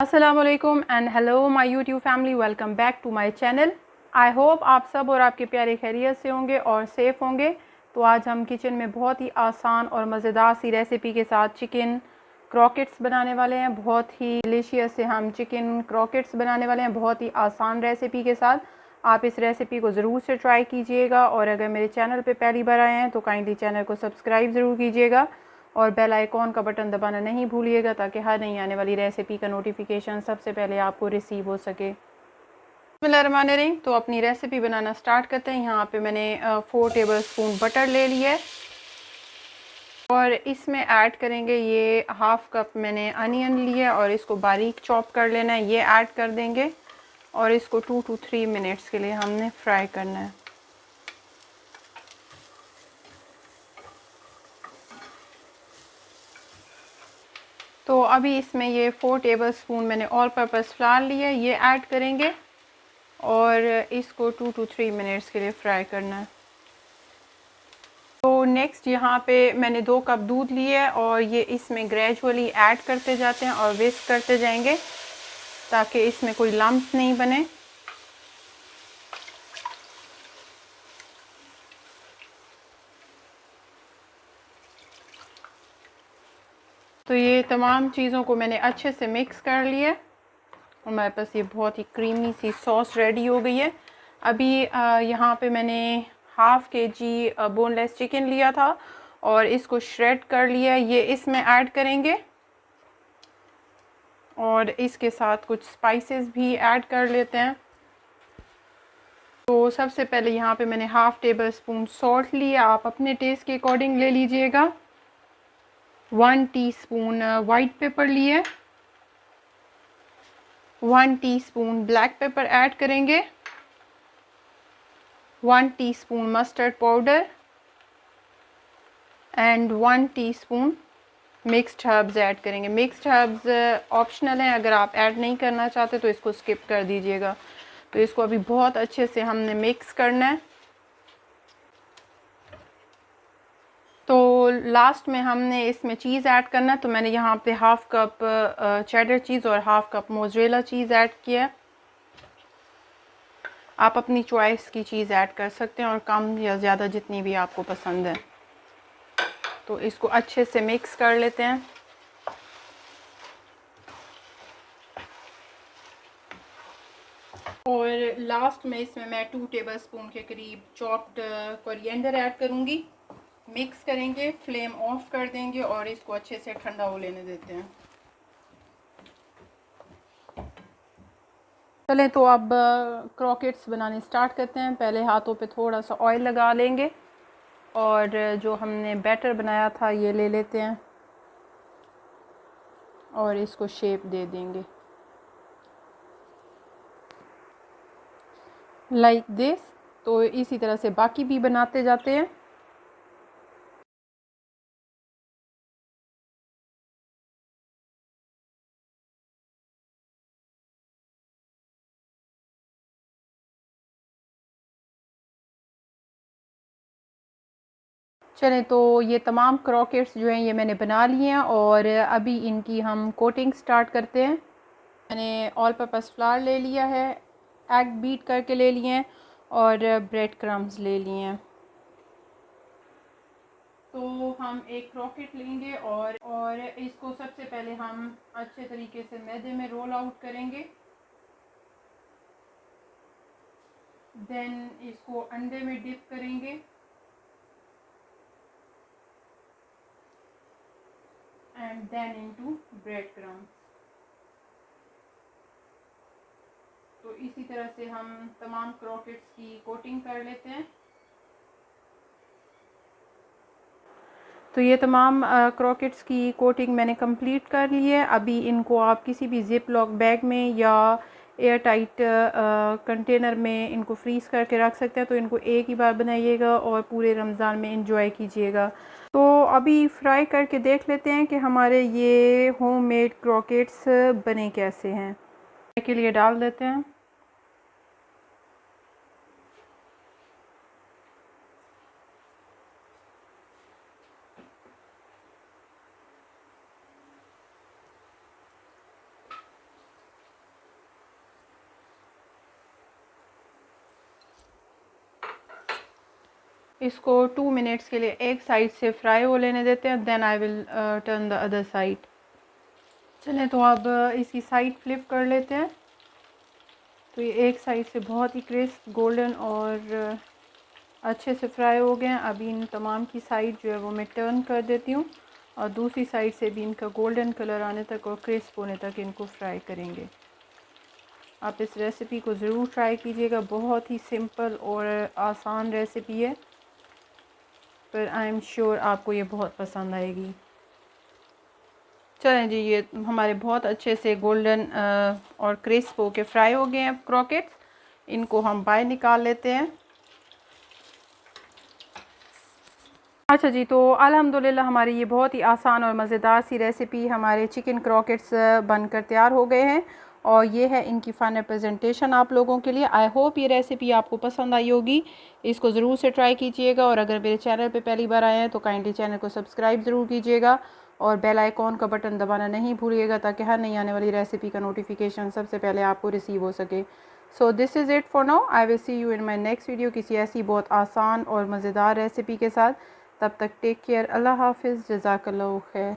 अस्सलामुअलैकुम and hello my YouTube family, welcome back to my channel. I hope आप सब और आपके प्यारे खैरियत से होंगे और सेफ़ होंगे। तो आज हम किचन में बहुत ही आसान और मज़ेदार सी रेसिपी के साथ चिकन क्रॉकेट्स बनाने वाले हैं। बहुत ही डिलीशियस से हम चिकन क्रॉकेट्स बनाने वाले हैं, बहुत ही आसान रेसिपी के साथ। आप इस रेसिपी को ज़रूर से ट्राई कीजिएगा और अगर मेरे चैनल पर पहली बार आए हैं तो काइंडली चैनल को सब्सक्राइब ज़रूर कीजिएगा और बेल आइकॉन का बटन दबाना नहीं भूलिएगा ताकि हर नई आने वाली रेसिपी का नोटिफिकेशन सबसे पहले आपको रिसीव हो सके। बिस्मिल्लाहिर्रहमानिर्रहीम। तो अपनी रेसिपी बनाना स्टार्ट करते हैं। यहाँ पे मैंने 4 टेबलस्पून बटर ले लिया है और इसमें ऐड करेंगे ये हाफ़ कप मैंने अनियन लिया और इसको बारीक चॉप कर लेना है। ये ऐड कर देंगे और इसको 2 to 3 मिनट्स के लिए हमने फ्राई करना है। तो अभी इसमें ये 4 टेबलस्पून मैंने ऑल पर्पस फ्लावर लिया है, ये ऐड करेंगे और इसको 2 to 3 मिनट्स के लिए फ्राई करना है। तो नेक्स्ट यहाँ पे मैंने 2 कप दूध लिए और ये इसमें ग्रेजुअली ऐड करते जाते हैं और विस्क करते जाएंगे ताकि इसमें कोई लम्प्स नहीं बने। तो ये तमाम चीज़ों को मैंने अच्छे से मिक्स कर लिया और हमारे पास ये बहुत ही क्रीमी सी सॉस रेडी हो गई है। अभी यहाँ पे मैंने हाफ़ kg बोनलेस चिकन लिया था और इसको श्रेड कर लिया। ये इसमें ऐड करेंगे और इसके साथ कुछ स्पाइसेस भी ऐड कर लेते हैं। तो सबसे पहले यहाँ पे मैंने हाफ़ टेबलस्पून सॉल्ट लिया, आप अपने टेस्ट के अकॉर्डिंग ले लीजिएगा। 1 टीस्पून वाइट पेपर लिए, 1 टीस्पून ब्लैक पेपर ऐड करेंगे, 1 teaspoon mustard powder and 1 teaspoon mixed herbs add करेंगे। मिक्स्ड हर्ब्स ऑप्शनल हैं, अगर आप ऐड नहीं करना चाहते तो इसको स्किप कर दीजिएगा। तो इसको अभी बहुत अच्छे से हमने मिक्स करना है। तो लास्ट में हमने इसमें चीज़ ऐड करना है। तो मैंने यहाँ पे हाफ़ कप चेडर चीज़ और half cup mozzarella cheese add किया है। आप अपनी चॉइस की चीज़ ऐड कर सकते हैं और कम या ज़्यादा जितनी भी आपको पसंद है। तो इसको अच्छे से मिक्स कर लेते हैं। और लास्ट में इसमें मैं 2 टेबलस्पून के करीब चॉप्ड कोरिएंडर ऐड करूँगी। मिक्स करेंगे, फ्लेम ऑफ कर देंगे और इसको अच्छे से ठंडा हो लेने देते हैं। चलें तो अब क्रॉकेट्स बनाने स्टार्ट करते हैं। पहले हाथों पे थोड़ा सा ऑयल लगा लेंगे और जो हमने बैटर बनाया था ये ले लेते हैं और इसको शेप दे देंगे लाइक दिस। तो इसी तरह से बाकी भी बनाते जाते हैं। चलें तो ये तमाम क्रॉकेट्स जो हैं ये मैंने बना लिए हैं और अभी इनकी हम कोटिंग स्टार्ट करते हैं। मैंने ऑल पर्पस फ्लावर ले लिया है, एग बीट करके ले लिए हैं और ब्रेड क्रम्स ले लिए हैं। तो हम एक क्रॉकेट लेंगे और इसको सबसे पहले हम अच्छे तरीके से मैदे में रोल आउट करेंगे। देन इसको अंडे में डिप करेंगे and then into bread crumbs. तो इसी तरह से हम तमाम क्रॉकेट्स की कोटिंग कर लेते हैं। तो ये तमाम क्रॉकेट्स की कोटिंग मैंने कंप्लीट कर ली है। अभी इनको आप किसी भी ज़िप लॉक बैग में या एयर टाइट कंटेनर में इनको फ्रीज़ करके रख सकते हैं। तो इनको एक ही बार बनाइएगा और पूरे रमज़ान में इंजॉय कीजिएगा। तो अभी फ्राई करके देख लेते हैं कि हमारे ये होममेड क्रॉकेट्स बने कैसे हैं। के लिए डाल देते हैं। इसको 2 मिनट्स के लिए एक साइड से फ्राई हो लेने देते हैं, then I will turn the other side. चलें तो अब इसकी साइड फ्लिप कर लेते हैं। तो ये एक साइड से बहुत ही क्रिस्प गोल्डन और अच्छे से फ्राई हो गए हैं। अभी इन तमाम की साइड जो है वो मैं टर्न कर देती हूँ और दूसरी साइड से भी इनका गोल्डन कलर आने तक और क्रिस्प होने तक इनको फ्राई करेंगे। आप इस रेसिपी को ज़रूर ट्राई कीजिएगा, बहुत ही सिंपल और आसान रेसिपी है, पर आई एम श्योर आपको ये बहुत पसंद आएगी। चलें जी, ये हमारे बहुत अच्छे से गोल्डन और क्रिस्प होके फ्राई हो गए हैं क्रॉकेट्स। इनको हम बाहर निकाल लेते हैं। अच्छा जी, तो अल्हम्दुलिल्लाह हमारी ये बहुत ही आसान और मज़ेदार सी रेसिपी हमारे चिकन क्रॉकेट्स बनकर तैयार हो गए हैं और ये है इनकी फ़ाइनल प्रेजेंटेशन आप लोगों के लिए। आई होप ये रेसिपी आपको पसंद आई होगी। इसको ज़रूर से ट्राई कीजिएगा और अगर मेरे चैनल पे पहली बार आए हैं तो काइंडली चैनल को सब्सक्राइब ज़रूर कीजिएगा और बेल आइकॉन का बटन दबाना नहीं भूलिएगा ताकि हर नई आने वाली रेसिपी का नोटिफिकेशन सबसे पहले आपको रिसीव हो सके। So this is it for now. I will see you in my next video किसी ऐसी बहुत आसान और मज़ेदार रेसिपी के साथ। तब तक टेक केयर। अल्लाह हाफिज़। जज़ाकल्लाहु खैर।